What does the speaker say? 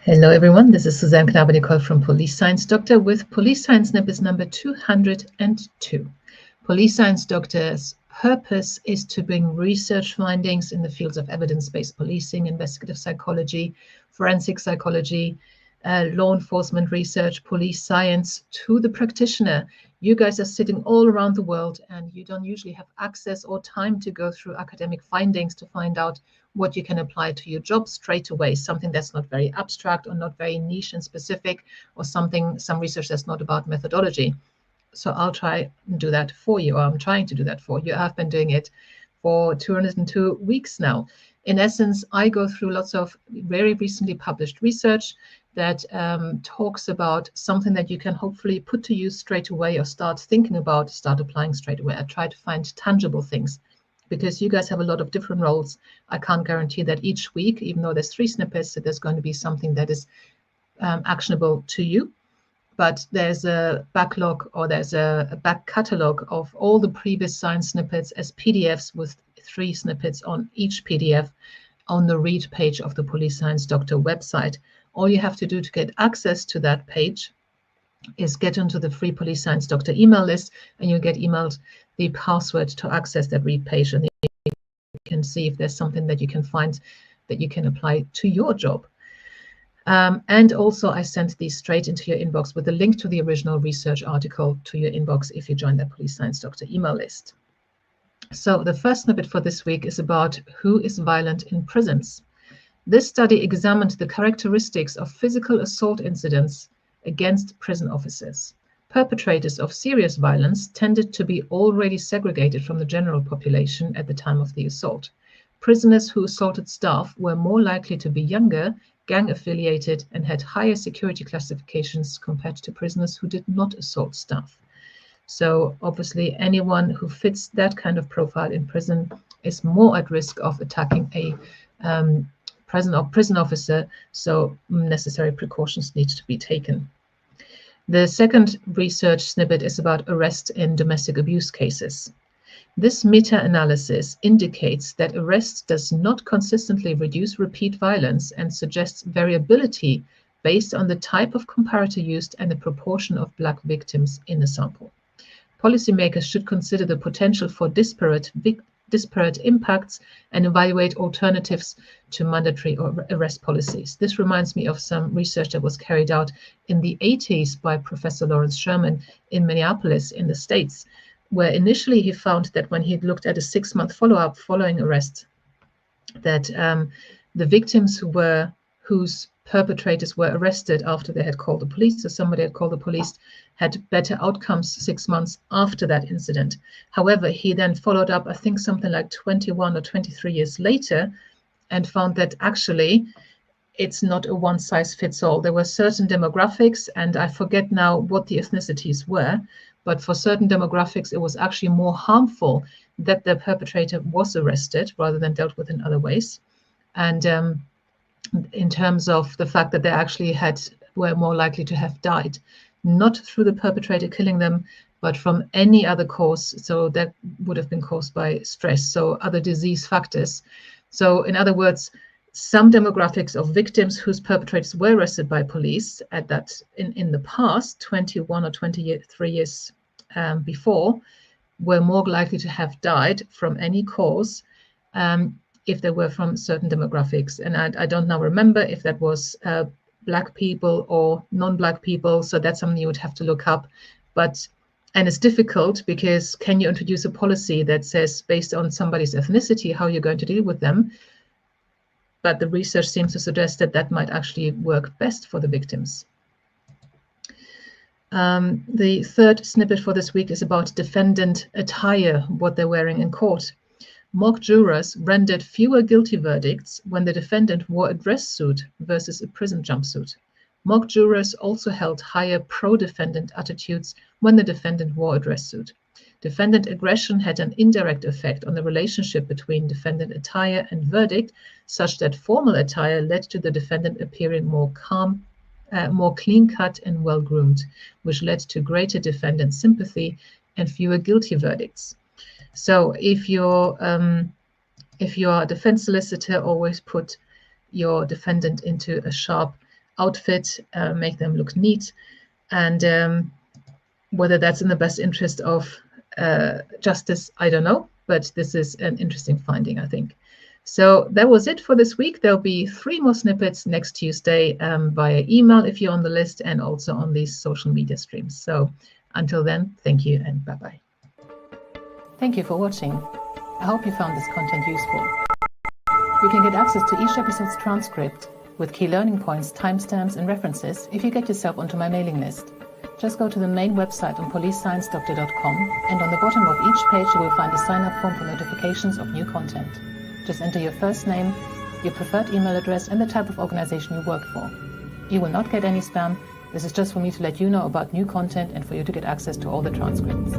Hello everyone, this is Suzanne Knabe-Nicole from Police Science Doctor with Police Science Snippets number 202. Police Science Doctor's purpose is to bring research findings in the fields of evidence-based policing, investigative psychology, forensic psychology, law enforcement research, police science to the practitioner. You guys are sitting all around the world and you don't usually have access or time to go through academic findings to find out what you can apply to your job straight away, something that's not very abstract or not very niche and specific, or some research that's not about methodology. So I'll try and do that for you, or I'm trying to do that for you. I've been doing it for 202 weeks now. In essence, I go through lots of very recently published research that talks about something that you can hopefully put to use straight away or start thinking about, start applying straight away. I try to find tangible things because you guys have a lot of different roles. I can't guarantee that each week, even though there's 3 snippets, that there's going to be something that is actionable to you. But there's a backlog, or there's a back catalog of all the previous science snippets as PDFs with 3 snippets on each PDF on the read page of the Police Science Doctor website. All you have to do to get access to that page is get onto the free Police Science Doctor email list, and you'll get emailed the password to access that read page, and you can see if there's something that you can find that you can apply to your job. And also I sent these straight into your inbox with a link to the original research article to your inbox if you join the Police Science Doctor email list. So the first snippet for this week is about who is violent in prisons. This study examined the characteristics of physical assault incidents against prison officers. Perpetrators of serious violence tended to be already segregated from the general population at the time of the assault. Prisoners who assaulted staff were more likely to be younger, gang-affiliated, and had higher security classifications compared to prisoners who did not assault staff. So obviously anyone who fits that kind of profile in prison is more at risk of attacking a prison officer, so necessary precautions need to be taken. The second research snippet is about arrest in domestic abuse cases. This meta-analysis indicates that arrest does not consistently reduce repeat violence and suggests variability based on the type of comparator used and the proportion of Black victims in the sample. Policymakers should consider the potential for disparate impacts and evaluate alternatives to mandatory arrest policies. This reminds me of some research that was carried out in the 80s by Professor Lawrence Sherman in Minneapolis in the States, where initially he found that when he looked at a 6-month follow-up following arrest, that the victims whose perpetrators were arrested after they had called the police, or somebody had called the police, had better outcomes 6 months after that incident. However, he then followed up, I think something like 21 or 23 years later, and found that actually it's not a one-size-fits-all. There were certain demographics, and I forget now what the ethnicities were, but for certain demographics, it was actually more harmful that the perpetrator was arrested rather than dealt with in other ways. And in terms of the fact that they actually were more likely to have died, not through the perpetrator killing them, but from any other cause. So that would have been caused by stress, so other disease factors. So in other words, some demographics of victims whose perpetrators were arrested by police at that in the past, 21 or 23 years before, were more likely to have died from any cause if they were from certain demographics. And I don't now remember if that was Black people or non-Black people, so that's something you would have to look up. And it's difficult because can you introduce a policy that says based on somebody's ethnicity how you're going to deal with them? But the research seems to suggest that that might actually work best for the victims. The third snippet for this week is about defendant attire, what they're wearing in court. Mock jurors rendered fewer guilty verdicts when the defendant wore a dress suit versus a prison jumpsuit. Mock jurors also held higher pro-defendant attitudes when the defendant wore a dress suit. Defendant aggression had an indirect effect on the relationship between defendant attire and verdict, such that formal attire led to the defendant appearing more calm, more clean-cut and well-groomed, which led to greater defendant sympathy and fewer guilty verdicts. So if you're a defense solicitor, always put your defendant into a sharp outfit, make them look neat, and whether that's in the best interest of justice, I don't know, but this is an interesting finding, I think. So that was it for this week. There'll be 3 more snippets next Tuesday via email if you're on the list, and also on these social media streams. So until then, thank you and bye-bye. Thank you for watching. I hope you found this content useful. You can get access to each episode's transcript with key learning points, timestamps, and references if you get yourself onto my mailing list. Just go to the main website on policesciencedoctor.com, and on the bottom of each page you will find a sign-up form for notifications of new content. Just enter your first name, your preferred email address, and the type of organization you work for. You will not get any spam. This is just for me to let you know about new content and for you to get access to all the transcripts.